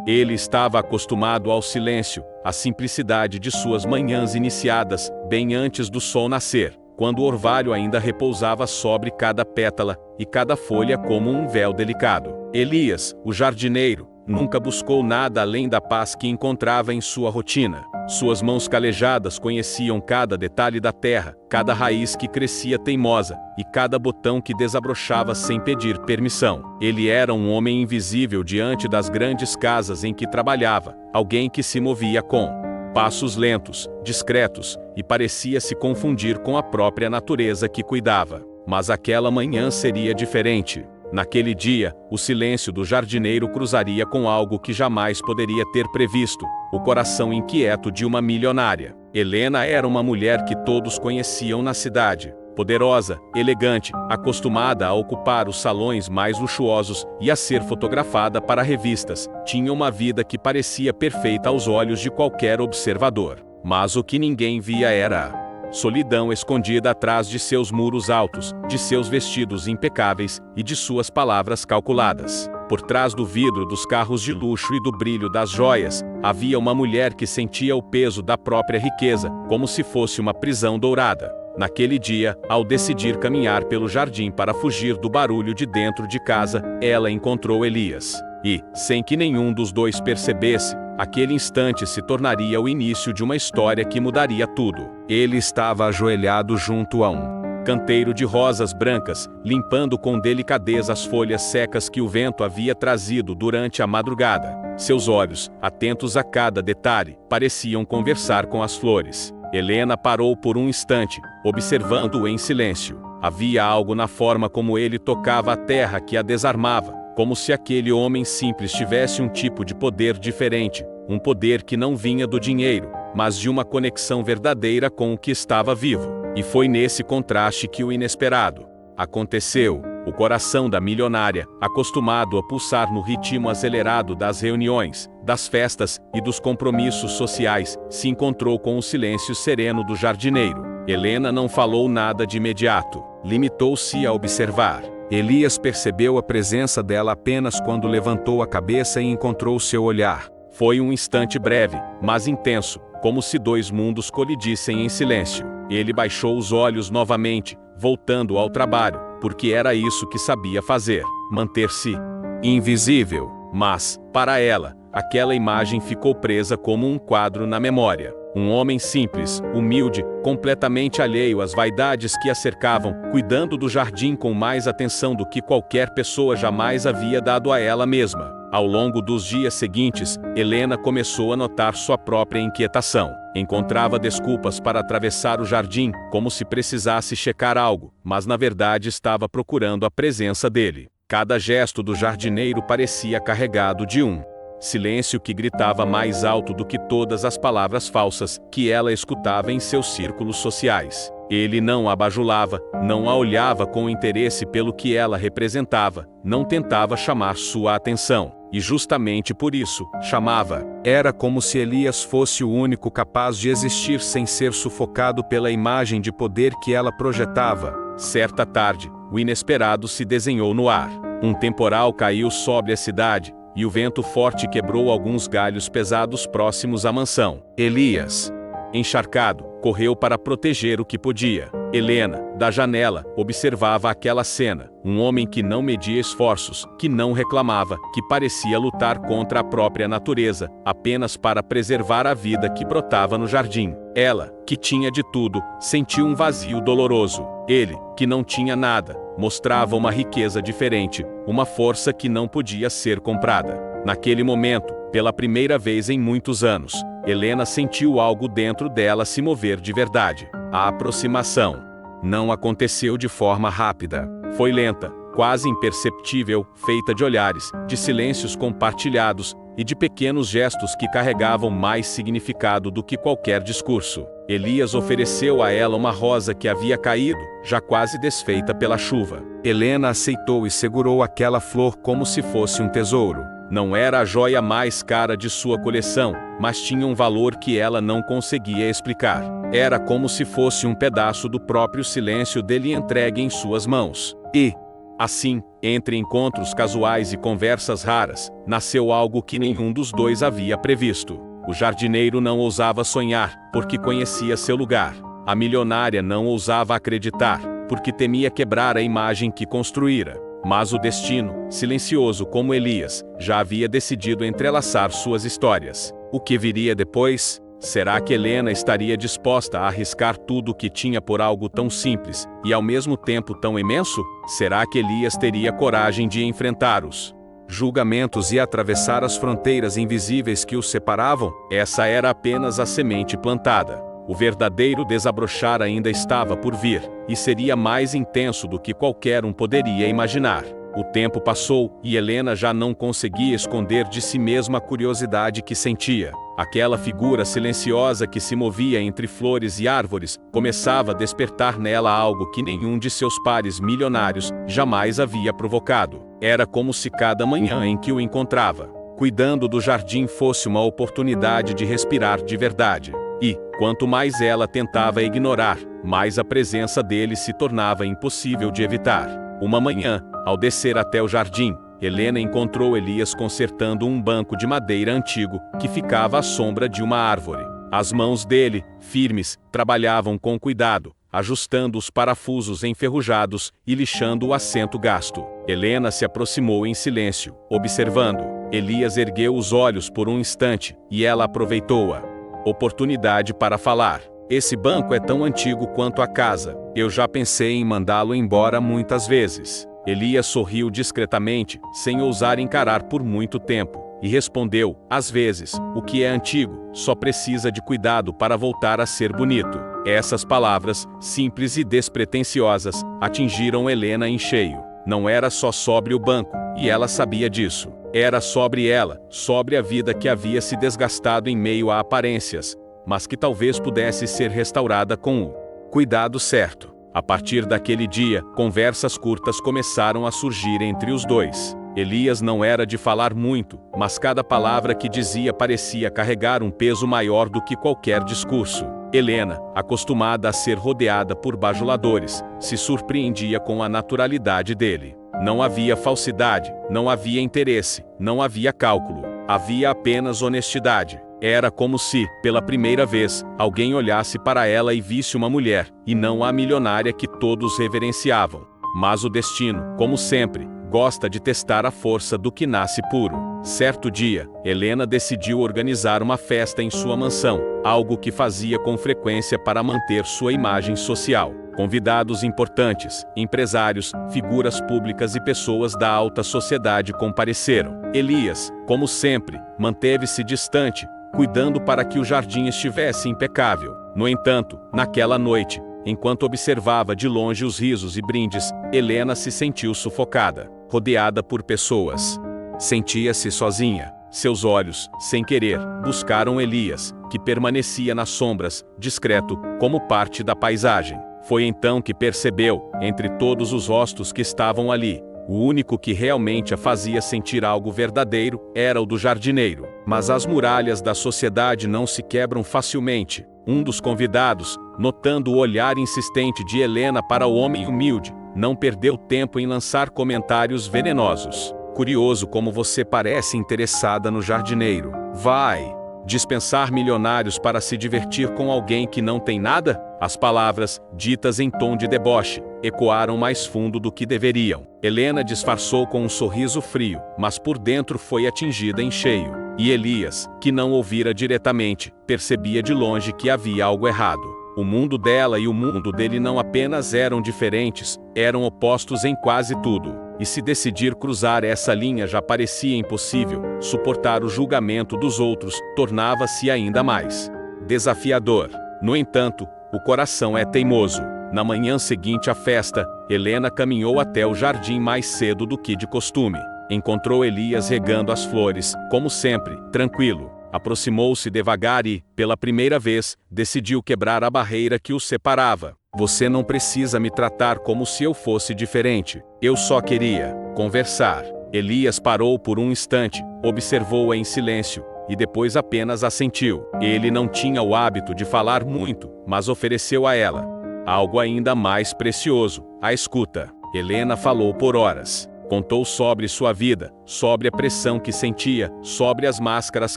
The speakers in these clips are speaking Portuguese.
Ele estava acostumado ao silêncio, à simplicidade de suas manhãs iniciadas, bem antes do sol nascer, quando o orvalho ainda repousava sobre cada pétala, e cada folha como um véu delicado. Elias, o jardineiro, nunca buscou nada além da paz que encontrava em sua rotina. Suas mãos calejadas conheciam cada detalhe da terra, cada raiz que crescia teimosa, e cada botão que desabrochava sem pedir permissão. Ele era um homem invisível diante das grandes casas em que trabalhava, alguém que se movia com passos lentos, discretos, e parecia se confundir com a própria natureza que cuidava. Mas aquela manhã seria diferente. Naquele dia, o silêncio do jardineiro cruzaria com algo que jamais poderia ter previsto: o coração inquieto de uma milionária. Helena era uma mulher que todos conheciam na cidade. Poderosa, elegante, acostumada a ocupar os salões mais luxuosos e a ser fotografada para revistas, tinha uma vida que parecia perfeita aos olhos de qualquer observador. Mas o que ninguém via era a solidão escondida atrás de seus muros altos, de seus vestidos impecáveis e de suas palavras calculadas. Por trás do vidro dos carros de luxo e do brilho das joias, havia uma mulher que sentia o peso da própria riqueza, como se fosse uma prisão dourada. Naquele dia, ao decidir caminhar pelo jardim para fugir do barulho de dentro de casa, ela encontrou Elias. E, sem que nenhum dos dois percebesse, aquele instante se tornaria o início de uma história que mudaria tudo. Ele estava ajoelhado junto a um canteiro de rosas brancas, limpando com delicadeza as folhas secas que o vento havia trazido durante a madrugada. Seus olhos, atentos a cada detalhe, pareciam conversar com as flores. Helena parou por um instante, observando-o em silêncio. Havia algo na forma como ele tocava a terra que a desarmava, como se aquele homem simples tivesse um tipo de poder diferente, um poder que não vinha do dinheiro, mas de uma conexão verdadeira com o que estava vivo. E foi nesse contraste que o inesperado aconteceu. O coração da milionária, acostumado a pulsar no ritmo acelerado das reuniões, das festas e dos compromissos sociais, se encontrou com o silêncio sereno do jardineiro. Helena não falou nada de imediato. Limitou-se a observar. Elias percebeu a presença dela apenas quando levantou a cabeça e encontrou seu olhar. Foi um instante breve, mas intenso, como se dois mundos colidissem em silêncio. Ele baixou os olhos novamente, voltando ao trabalho, porque era isso que sabia fazer: manter-se invisível. Mas, para ela, aquela imagem ficou presa como um quadro na memória. Um homem simples, humilde, completamente alheio às vaidades que a cercavam, cuidando do jardim com mais atenção do que qualquer pessoa jamais havia dado a ela mesma. Ao longo dos dias seguintes, Helena começou a notar sua própria inquietação. Encontrava desculpas para atravessar o jardim, como se precisasse checar algo, mas na verdade estava procurando a presença dele. Cada gesto do jardineiro parecia carregado de um silêncio que gritava mais alto do que todas as palavras falsas que ela escutava em seus círculos sociais. Ele não a bajulava, não a olhava com interesse pelo que ela representava, não tentava chamar sua atenção. E justamente por isso, chamava. Era como se Elias fosse o único capaz de existir sem ser sufocado pela imagem de poder que ela projetava. Certa tarde, o inesperado se desenhou no ar. Um temporal caiu sobre a cidade, e o vento forte quebrou alguns galhos pesados próximos à mansão. Elias, encharcado, correu para proteger o que podia. Helena, da janela, observava aquela cena. Um homem que não media esforços, que não reclamava, que parecia lutar contra a própria natureza, apenas para preservar a vida que brotava no jardim. Ela, que tinha de tudo, sentiu um vazio doloroso. Ele, que não tinha nada, mostrava uma riqueza diferente, uma força que não podia ser comprada. Naquele momento, pela primeira vez em muitos anos, Helena sentiu algo dentro dela se mover de verdade. A aproximação não aconteceu de forma rápida. Foi lenta, quase imperceptível, feita de olhares, de silêncios compartilhados e de pequenos gestos que carregavam mais significado do que qualquer discurso. Elias ofereceu a ela uma rosa que havia caído, já quase desfeita pela chuva. Helena aceitou e segurou aquela flor como se fosse um tesouro. Não era a joia mais cara de sua coleção, mas tinha um valor que ela não conseguia explicar. Era como se fosse um pedaço do próprio silêncio dele entregue em suas mãos. E, Assim, entre encontros casuais e conversas raras, nasceu algo que nenhum dos dois havia previsto. O jardineiro não ousava sonhar, porque conhecia seu lugar. A milionária não ousava acreditar, porque temia quebrar a imagem que construíra. Mas o destino, silencioso como Elias, já havia decidido entrelaçar suas histórias. O que viria depois? Será que Helena estaria disposta a arriscar tudo o que tinha por algo tão simples, e ao mesmo tempo tão imenso? Será que Elias teria coragem de enfrentar os julgamentos e atravessar as fronteiras invisíveis que os separavam? Essa era apenas a semente plantada. O verdadeiro desabrochar ainda estava por vir, e seria mais intenso do que qualquer um poderia imaginar. O tempo passou, e Helena já não conseguia esconder de si mesma a curiosidade que sentia. Aquela figura silenciosa que se movia entre flores e árvores começava a despertar nela algo que nenhum de seus pares milionários jamais havia provocado. Era como se cada manhã em que o encontrava, cuidando do jardim, fosse uma oportunidade de respirar de verdade. E, quanto mais ela tentava ignorar, mais a presença dele se tornava impossível de evitar. Uma manhã, ao descer até o jardim, Helena encontrou Elias consertando um banco de madeira antigo que ficava à sombra de uma árvore. As mãos dele, firmes, trabalhavam com cuidado, ajustando os parafusos enferrujados e lixando o assento gasto. Helena se aproximou em silêncio, observando. Elias ergueu os olhos por um instante, e ela aproveitou a oportunidade para falar. Esse banco é tão antigo quanto a casa. Eu já pensei em mandá-lo embora muitas vezes. Elias sorriu discretamente, sem ousar encarar por muito tempo, e respondeu: às vezes, o que é antigo só precisa de cuidado para voltar a ser bonito. Essas palavras, simples e despretensiosas, atingiram Helena em cheio. Não era só sobre o banco, e ela sabia disso. Era sobre ela, sobre a vida que havia se desgastado em meio a aparências, mas que talvez pudesse ser restaurada com o cuidado certo. A partir daquele dia, conversas curtas começaram a surgir entre os dois. Elias não era de falar muito, mas cada palavra que dizia parecia carregar um peso maior do que qualquer discurso. Helena, acostumada a ser rodeada por bajuladores, se surpreendia com a naturalidade dele. Não havia falsidade, não havia interesse, não havia cálculo. Havia apenas honestidade. Era como se, pela primeira vez, alguém olhasse para ela e visse uma mulher, e não a milionária que todos reverenciavam. Mas o destino, como sempre, gosta de testar a força do que nasce puro. Certo dia, Helena decidiu organizar uma festa em sua mansão, algo que fazia com frequência para manter sua imagem social. Convidados importantes, empresários, figuras públicas e pessoas da alta sociedade compareceram. Elias, como sempre, manteve-se distante, cuidando para que o jardim estivesse impecável. No entanto, naquela noite, enquanto observava de longe os risos e brindes, Helena se sentiu sufocada, rodeada por pessoas. Sentia-se sozinha. Seus olhos, sem querer, buscaram Elias, que permanecia nas sombras, discreto, como parte da paisagem. Foi então que percebeu, entre todos os rostos que estavam ali, o único que realmente a fazia sentir algo verdadeiro era o do jardineiro. Mas as muralhas da sociedade não se quebram facilmente. Um dos convidados, notando o olhar insistente de Helena para o homem humilde, não perdeu tempo em lançar comentários venenosos. Curioso como você parece interessada no jardineiro. Vai dispensar milionários para se divertir com alguém que não tem nada? As palavras, ditas em tom de deboche, ecoaram mais fundo do que deveriam. Helena disfarçou com um sorriso frio, mas por dentro foi atingida em cheio. E Elias, que não ouvira diretamente, percebia de longe que havia algo errado. O mundo dela e o mundo dele não apenas eram diferentes, eram opostos em quase tudo. E se decidir cruzar essa linha já parecia impossível, suportar o julgamento dos outros tornava-se ainda mais desafiador. No entanto, o coração é teimoso. Na manhã seguinte à festa, Helena caminhou até o jardim mais cedo do que de costume. Encontrou Elias regando as flores, como sempre, tranquilo. Aproximou-se devagar e, pela primeira vez, decidiu quebrar a barreira que os separava. Você não precisa me tratar como se eu fosse diferente. Eu só queria conversar. Elias parou por um instante, observou-a em silêncio, e depois apenas assentiu. Ele não tinha o hábito de falar muito, mas ofereceu a ela algo ainda mais precioso: a escuta. Helena falou por horas. Contou sobre sua vida, sobre a pressão que sentia, sobre as máscaras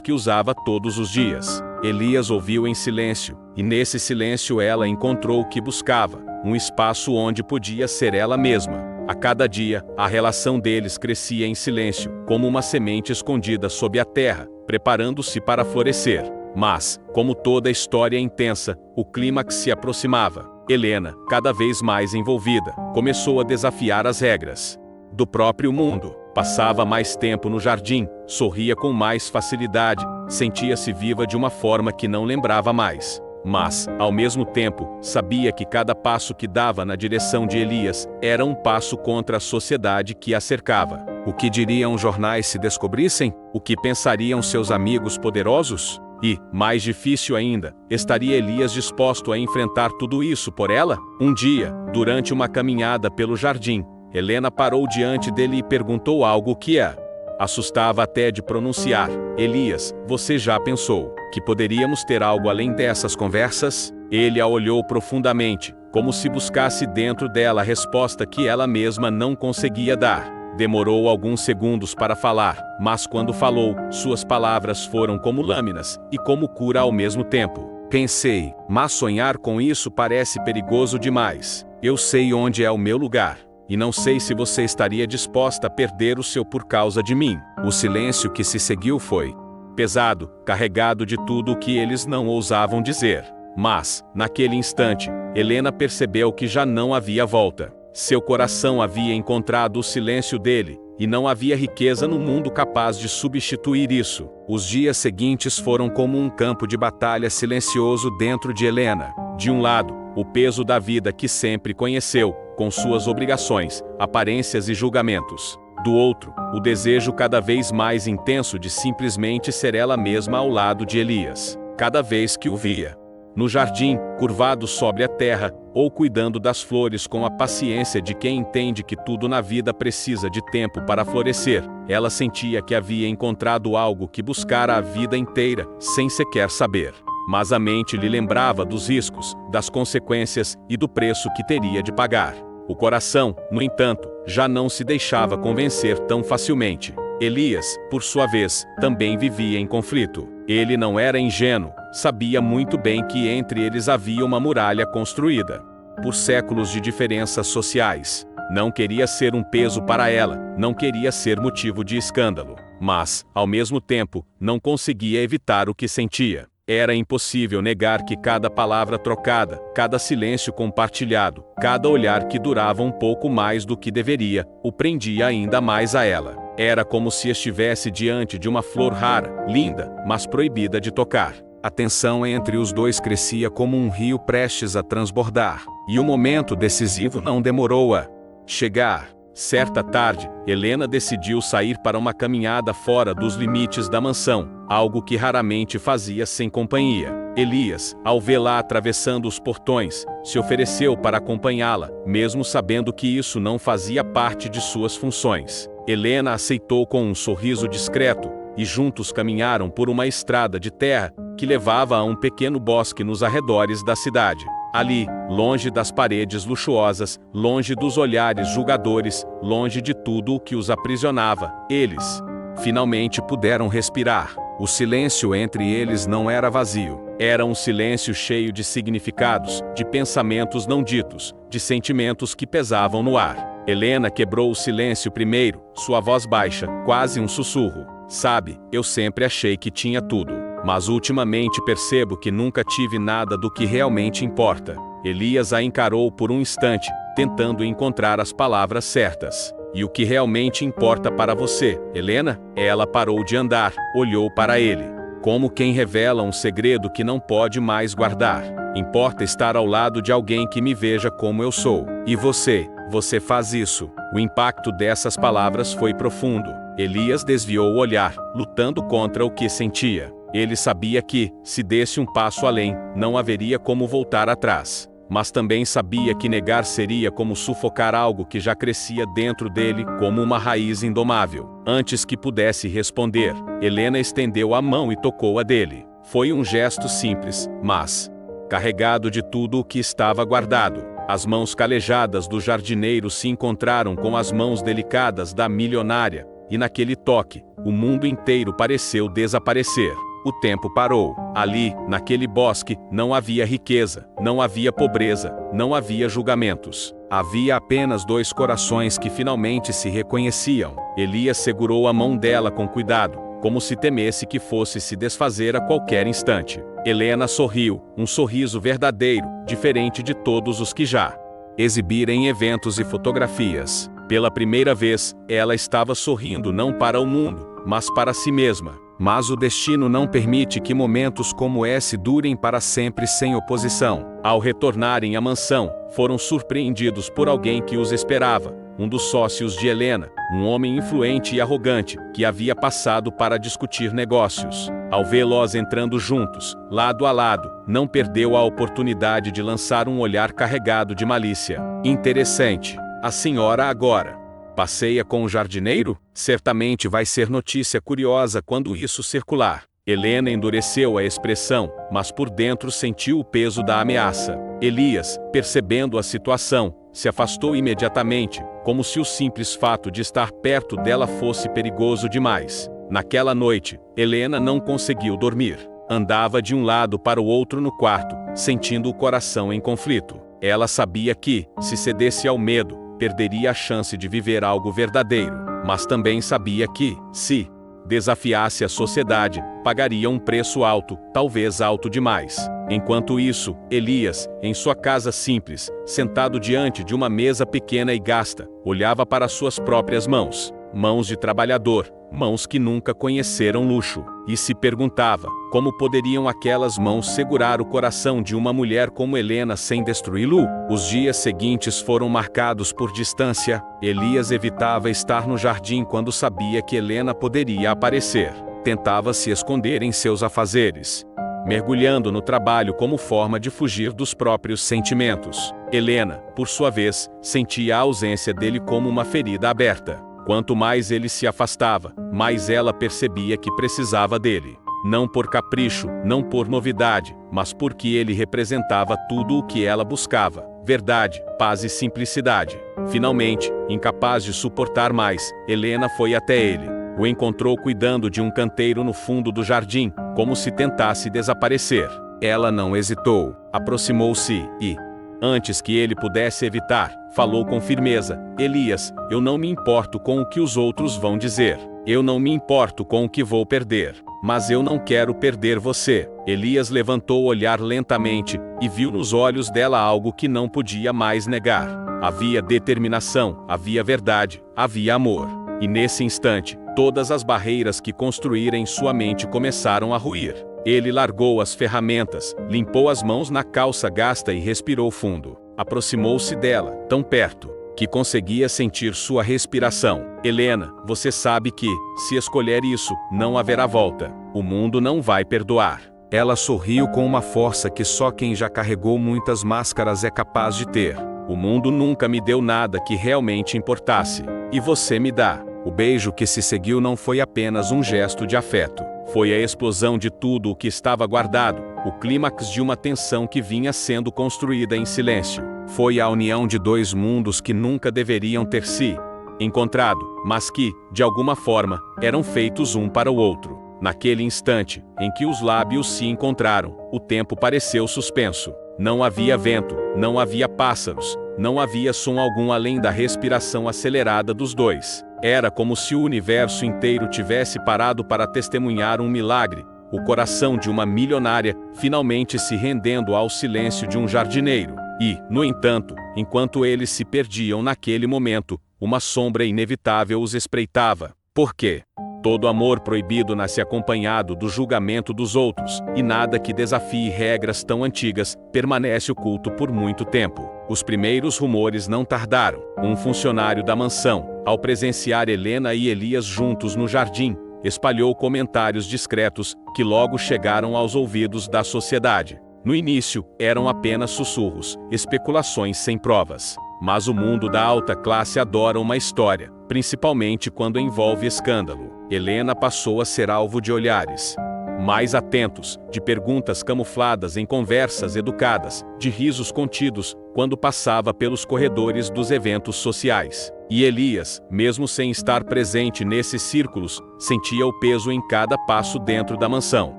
que usava todos os dias. Elias ouviu em silêncio, e nesse silêncio ela encontrou o que buscava, um espaço onde podia ser ela mesma. A cada dia, a relação deles crescia em silêncio, como uma semente escondida sob a terra, preparando-se para florescer. Mas, como toda história intensa, o clímax se aproximava. Helena, cada vez mais envolvida, começou a desafiar as regras do próprio mundo. Passava mais tempo no jardim, sorria com mais facilidade, sentia-se viva de uma forma que não lembrava mais. Mas, ao mesmo tempo, sabia que cada passo que dava na direção de Elias era um passo contra a sociedade que a cercava. O que diriam os jornais se descobrissem? O que pensariam seus amigos poderosos? E, mais difícil ainda, estaria Elias disposto a enfrentar tudo isso por ela? Um dia, durante uma caminhada pelo jardim, Helena parou diante dele e perguntou algo que a assustava até de pronunciar. Elias, você já pensou que poderíamos ter algo além dessas conversas? Ele a olhou profundamente, como se buscasse dentro dela a resposta que ela mesma não conseguia dar. Demorou alguns segundos para falar, mas quando falou, suas palavras foram como lâminas e como cura ao mesmo tempo. Pensei, mas sonhar com isso parece perigoso demais. Eu sei onde é o meu lugar. E não sei se você estaria disposta a perder o seu por causa de mim. O silêncio que se seguiu foi pesado, carregado de tudo o que eles não ousavam dizer. Mas, naquele instante, Helena percebeu que já não havia volta. Seu coração havia encontrado o silêncio dele, e não havia riqueza no mundo capaz de substituir isso. Os dias seguintes foram como um campo de batalha silencioso dentro de Helena. De um lado, o peso da vida que sempre conheceu, com suas obrigações, aparências e julgamentos. Do outro, o desejo cada vez mais intenso de simplesmente ser ela mesma ao lado de Elias. Cada vez que o via no jardim, curvado sobre a terra, ou cuidando das flores com a paciência de quem entende que tudo na vida precisa de tempo para florescer, ela sentia que havia encontrado algo que buscara a vida inteira, sem sequer saber. Mas a mente lhe lembrava dos riscos, das consequências e do preço que teria de pagar. O coração, no entanto, já não se deixava convencer tão facilmente. Elias, por sua vez, também vivia em conflito. Ele não era ingênuo, sabia muito bem que entre eles havia uma muralha construída por séculos de diferenças sociais. Não queria ser um peso para ela, não queria ser motivo de escândalo. Mas, ao mesmo tempo, não conseguia evitar o que sentia. Era impossível negar que cada palavra trocada, cada silêncio compartilhado, cada olhar que durava um pouco mais do que deveria, o prendia ainda mais a ela. Era como se estivesse diante de uma flor rara, linda, mas proibida de tocar. A tensão entre os dois crescia como um rio prestes a transbordar, e o momento decisivo não demorou a chegar. Certa tarde, Helena decidiu sair para uma caminhada fora dos limites da mansão, algo que raramente fazia sem companhia. Elias, ao vê-la atravessando os portões, se ofereceu para acompanhá-la, mesmo sabendo que isso não fazia parte de suas funções. Helena aceitou com um sorriso discreto, e juntos caminharam por uma estrada de terra que levava a um pequeno bosque nos arredores da cidade. Ali, longe das paredes luxuosas, longe dos olhares julgadores, longe de tudo o que os aprisionava, eles finalmente puderam respirar. O silêncio entre eles não era vazio. Era um silêncio cheio de significados, de pensamentos não ditos, de sentimentos que pesavam no ar. Helena quebrou o silêncio primeiro, sua voz baixa, quase um sussurro. Sabe, eu sempre achei que tinha tudo, mas ultimamente percebo que nunca tive nada do que realmente importa. Elias a encarou por um instante, tentando encontrar as palavras certas. E o que realmente importa para você, Helena? Ela parou de andar, olhou para ele, como quem revela um segredo que não pode mais guardar. Importa estar ao lado de alguém que me veja como eu sou. E você faz isso. O impacto dessas palavras foi profundo. Elias desviou o olhar, lutando contra o que sentia. Ele sabia que, se desse um passo além, não haveria como voltar atrás. Mas também sabia que negar seria como sufocar algo que já crescia dentro dele como uma raiz indomável. Antes que pudesse responder, Helena estendeu a mão e tocou a dele. Foi um gesto simples, mas carregado de tudo o que estava guardado. As mãos calejadas do jardineiro se encontraram com as mãos delicadas da milionária, e naquele toque, o mundo inteiro pareceu desaparecer. O tempo parou. Ali, naquele bosque, não havia riqueza, não havia pobreza, não havia julgamentos. Havia apenas dois corações que finalmente se reconheciam. Elias segurou a mão dela com cuidado, como se temesse que fosse se desfazer a qualquer instante. Helena sorriu, um sorriso verdadeiro, diferente de todos os que já exibira em eventos e fotografias. Pela primeira vez, ela estava sorrindo não para o mundo, mas para si mesma. Mas o destino não permite que momentos como esse durem para sempre sem oposição. Ao retornarem à mansão, foram surpreendidos por alguém que os esperava, um dos sócios de Helena, um homem influente e arrogante, que havia passado para discutir negócios. Ao vê-los entrando juntos, lado a lado, não perdeu a oportunidade de lançar um olhar carregado de malícia. Interessante. A senhora agora passeia com o jardineiro? Certamente vai ser notícia curiosa quando isso circular. Helena endureceu a expressão, mas por dentro sentiu o peso da ameaça. Elias, percebendo a situação, se afastou imediatamente, como se o simples fato de estar perto dela fosse perigoso demais. Naquela noite, Helena não conseguiu dormir. Andava de um lado para o outro no quarto, sentindo o coração em conflito. Ela sabia que, se cedesse ao medo, perderia a chance de viver algo verdadeiro, mas também sabia que, se desafiasse a sociedade, pagaria um preço alto, talvez alto demais. Enquanto isso, Elias, em sua casa simples, sentado diante de uma mesa pequena e gasta, olhava para suas próprias mãos, mãos de trabalhador, mãos que nunca conheceram luxo, e se perguntava como poderiam aquelas mãos segurar o coração de uma mulher como Helena sem destruí-lo. Os dias seguintes foram marcados por distância. Elias evitava estar no jardim quando sabia que Helena poderia aparecer. Tentava se esconder em seus afazeres, mergulhando no trabalho como forma de fugir dos próprios sentimentos. Helena, por sua vez, sentia a ausência dele como uma ferida aberta. Quanto mais ele se afastava, mais ela percebia que precisava dele. Não por capricho, não por novidade, mas porque ele representava tudo o que ela buscava: verdade, paz e simplicidade. Finalmente, incapaz de suportar mais, Helena foi até ele. O encontrou cuidando de um canteiro no fundo do jardim, como se tentasse desaparecer. Ela não hesitou, aproximou-se e, antes que ele pudesse evitar, falou com firmeza: Elias, eu não me importo com o que os outros vão dizer. Eu não me importo com o que vou perder. Mas eu não quero perder você. Elias levantou o olhar lentamente, e viu nos olhos dela algo que não podia mais negar. Havia determinação, havia verdade, havia amor. E nesse instante, todas as barreiras que construíra em sua mente começaram a ruir. Ele largou as ferramentas, limpou as mãos na calça gasta e respirou fundo. Aproximou-se dela, tão perto que conseguia sentir sua respiração. Helena, você sabe que, se escolher isso, não haverá volta. O mundo não vai perdoar. Ela sorriu com uma força que só quem já carregou muitas máscaras é capaz de ter. O mundo nunca me deu nada que realmente importasse. E você me dá. O beijo que se seguiu não foi apenas um gesto de afeto. Foi a explosão de tudo o que estava guardado, o clímax de uma tensão que vinha sendo construída em silêncio. Foi a união de dois mundos que nunca deveriam ter se encontrado, mas que, de alguma forma, eram feitos um para o outro. Naquele instante, em que os lábios se encontraram, o tempo pareceu suspenso. Não havia vento, não havia pássaros, não havia som algum além da respiração acelerada dos dois. Era como se o universo inteiro tivesse parado para testemunhar um milagre. O coração de uma milionária, finalmente se rendendo ao silêncio de um jardineiro. E, no entanto, enquanto eles se perdiam naquele momento, uma sombra inevitável os espreitava. Por quê? Todo amor proibido nasce acompanhado do julgamento dos outros, e nada que desafie regras tão antigas permanece oculto por muito tempo. Os primeiros rumores não tardaram. Um funcionário da mansão, ao presenciar Helena e Elias juntos no jardim, espalhou comentários discretos que logo chegaram aos ouvidos da sociedade. No início, eram apenas sussurros, especulações sem provas. Mas o mundo da alta classe adora uma história, principalmente quando envolve escândalo. Helena passou a ser alvo de olhares mais atentos, de perguntas camufladas em conversas educadas, de risos contidos, quando passava pelos corredores dos eventos sociais. E Elias, mesmo sem estar presente nesses círculos, sentia o peso em cada passo dentro da mansão.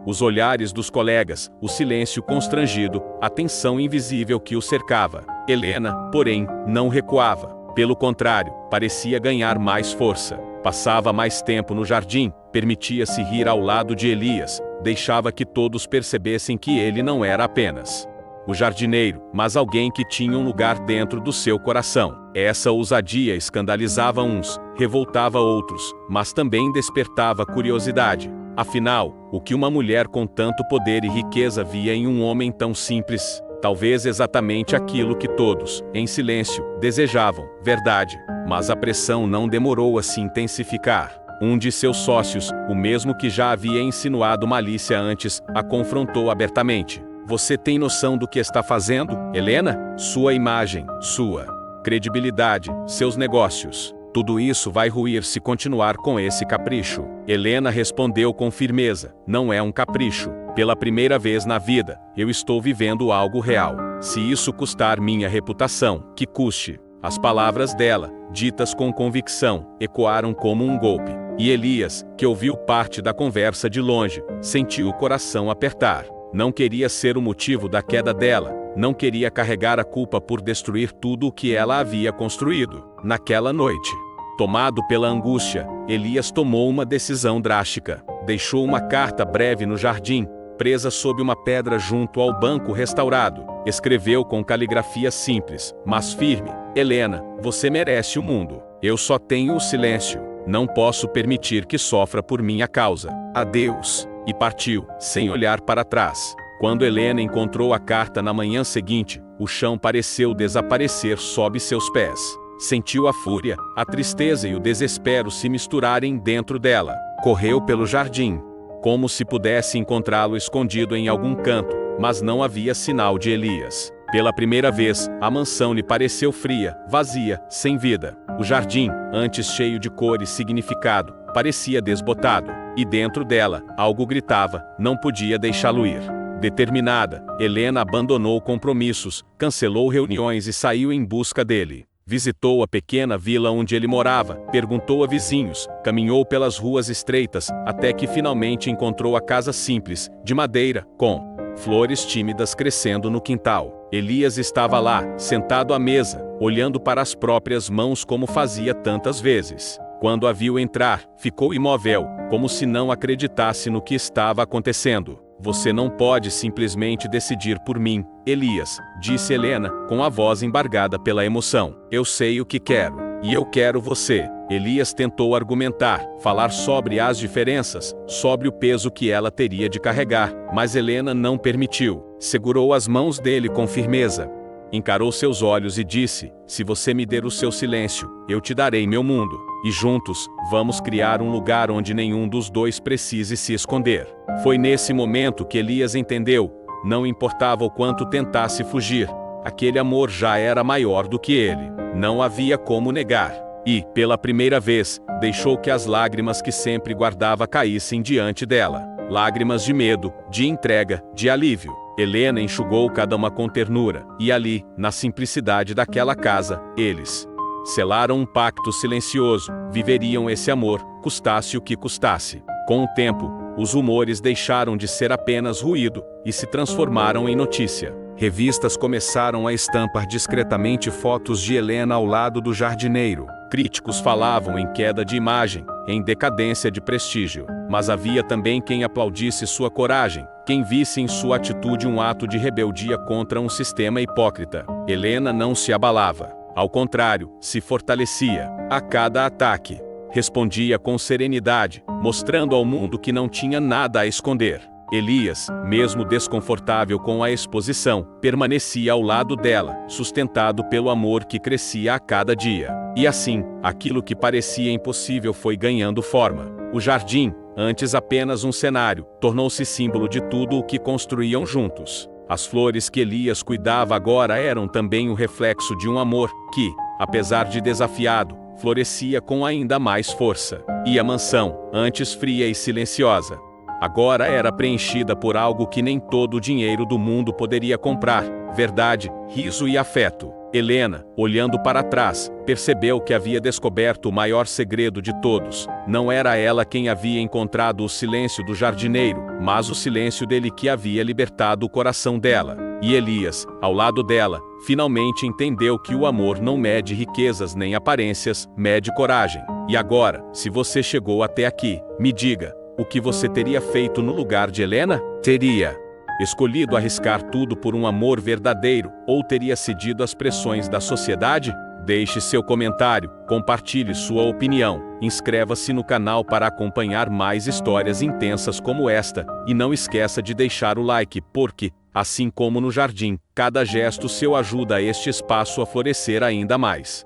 Os olhares dos colegas, o silêncio constrangido, a tensão invisível que o cercava. Helena, porém, não recuava. Pelo contrário, parecia ganhar mais força. Passava mais tempo no jardim, permitia-se rir ao lado de Elias, deixava que todos percebessem que ele não era apenas o jardineiro, mas alguém que tinha um lugar dentro do seu coração. Essa ousadia escandalizava uns, revoltava outros, mas também despertava curiosidade. Afinal, o que uma mulher com tanto poder e riqueza via em um homem tão simples? Talvez exatamente aquilo que todos, em silêncio, desejavam, verdade. Mas a pressão não demorou a se intensificar. Um de seus sócios, o mesmo que já havia insinuado malícia antes, a confrontou abertamente. Você tem noção do que está fazendo, Helena? Sua imagem, sua credibilidade, seus negócios. Tudo isso vai ruir se continuar com esse capricho. Helena respondeu com firmeza. Não é um capricho. Pela primeira vez na vida, eu estou vivendo algo real. Se isso custar minha reputação, que custe. As palavras dela, ditas com convicção, ecoaram como um golpe. E Elias, que ouviu parte da conversa de longe, sentiu o coração apertar. Não queria ser o motivo da queda dela, não queria carregar a culpa por destruir tudo o que ela havia construído. Naquela noite, tomado pela angústia, Elias tomou uma decisão drástica. Deixou uma carta breve no jardim, presa sob uma pedra junto ao banco restaurado. Escreveu com caligrafia simples, mas firme: Helena, você merece o mundo. Eu só tenho o silêncio. Não posso permitir que sofra por minha causa. Adeus. E partiu, sem olhar para trás. Quando Helena encontrou a carta na manhã seguinte, o chão pareceu desaparecer sob seus pés. Sentiu a fúria, a tristeza e o desespero se misturarem dentro dela. Correu pelo jardim, como se pudesse encontrá-lo escondido em algum canto, mas não havia sinal de Elias. Pela primeira vez, a mansão lhe pareceu fria, vazia, sem vida. O jardim, antes cheio de cor e significado, parecia desbotado. E dentro dela, algo gritava, não podia deixá-lo ir. Determinada, Helena abandonou compromissos, cancelou reuniões e saiu em busca dele. Visitou a pequena vila onde ele morava, perguntou a vizinhos, caminhou pelas ruas estreitas, até que finalmente encontrou a casa simples, de madeira, com flores tímidas crescendo no quintal. Elias estava lá, sentado à mesa, olhando para as próprias mãos como fazia tantas vezes. Quando a viu entrar, ficou imóvel, como se não acreditasse no que estava acontecendo. Você não pode simplesmente decidir por mim, Elias, disse Helena, com a voz embargada pela emoção. Eu sei o que quero, e eu quero você. Elias tentou argumentar, falar sobre as diferenças, sobre o peso que ela teria de carregar, mas Helena não permitiu. Segurou as mãos dele com firmeza. Encarou seus olhos e disse: se você me der o seu silêncio, eu te darei meu mundo. E juntos, vamos criar um lugar onde nenhum dos dois precise se esconder. Foi nesse momento que Elias entendeu, não importava o quanto tentasse fugir, aquele amor já era maior do que ele. Não havia como negar. E, pela primeira vez, deixou que as lágrimas que sempre guardava caíssem diante dela. Lágrimas de medo, de entrega, de alívio. Helena enxugou cada uma com ternura, e ali, na simplicidade daquela casa, eles selaram um pacto silencioso, viveriam esse amor, custasse o que custasse. Com o tempo, os rumores deixaram de ser apenas ruído, e se transformaram em notícia. Revistas começaram a estampar discretamente fotos de Helena ao lado do jardineiro. Críticos falavam em queda de imagem, em decadência de prestígio. Mas havia também quem aplaudisse sua coragem, quem visse em sua atitude um ato de rebeldia contra um sistema hipócrita. Helena não se abalava. Ao contrário, se fortalecia. A cada ataque, respondia com serenidade, mostrando ao mundo que não tinha nada a esconder. Elias, mesmo desconfortável com a exposição, permanecia ao lado dela, sustentado pelo amor que crescia a cada dia. E assim, aquilo que parecia impossível foi ganhando forma. O jardim, antes apenas um cenário, tornou-se símbolo de tudo o que construíam juntos. As flores que Elias cuidava agora eram também o reflexo de um amor que, apesar de desafiado, florescia com ainda mais força. E a mansão, antes fria e silenciosa, agora era preenchida por algo que nem todo o dinheiro do mundo poderia comprar: verdade, riso e afeto. Helena, olhando para trás, percebeu que havia descoberto o maior segredo de todos. Não era ela quem havia encontrado o silêncio do jardineiro, mas o silêncio dele que havia libertado o coração dela. E Elias, ao lado dela, finalmente entendeu que o amor não mede riquezas nem aparências, mede coragem. E agora, se você chegou até aqui, me diga, o que você teria feito no lugar de Helena? Teria escolhido arriscar tudo por um amor verdadeiro, ou teria cedido às pressões da sociedade? Deixe seu comentário, compartilhe sua opinião, inscreva-se no canal para acompanhar mais histórias intensas como esta, e não esqueça de deixar o like, porque, assim como no jardim, cada gesto seu ajuda este espaço a florescer ainda mais.